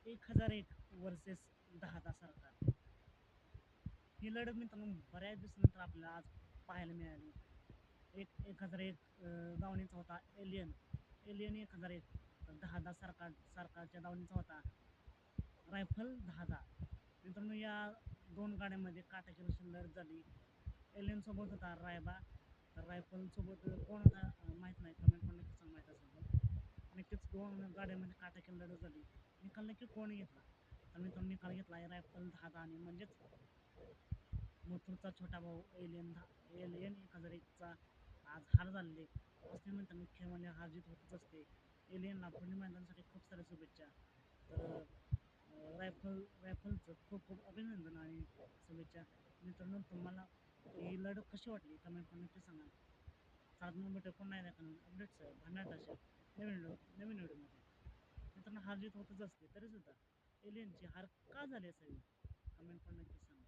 1001 versus 10 सरकार. ही लढत मित्रांनो बऱ्याच दिवसानंतर आपल्याला आज पाहायला मिळाली. 1001 दावणीचा होता एलियन 1001. तर 10 सरकारच्या दावणीचा होता रायफल 10. मित्रांनो या दोन गाड्यांमध्ये काटाची रशी लढत झाली. एलियन सोबत होता रायबा. तर रायफल सोबत कोण होता माहीत नाही, कमेंट पण नक्कीच सांगा माहीत असेल तर. नक्कीच दोन गाड्यांमध्ये काटाची लढत झाली. निकाल नक्की कोण घेतला? तर मित्रांनो निकाल घेतला आहे रायफल 10 आणि म्हणजेच मथुरचा छोटा भाऊ एलियन 1001चा आज हार झालेले असते. मित्रांनो खेळमध्ये हार जीत होतच असते. एलियनला पुढील मैदानासाठी खूप साऱ्या शुभेच्छा. तर रायफलचं खूप खूप अभिनंदन आणि शुभेच्छा. मित्रांनो तुम्हाला ही लढत कशी वाटली कमेंट पण नक्की सांगा. साधनं भेटू पुन्हा एकदा अपडेट्स भन्नाट अशा नवीन व्हिडिओमध्ये. मित्रांनो हार जीत होतच असते तरीसुद्धा एलियनची हार का झाली असावी कमेंट पण नक्की सांगा.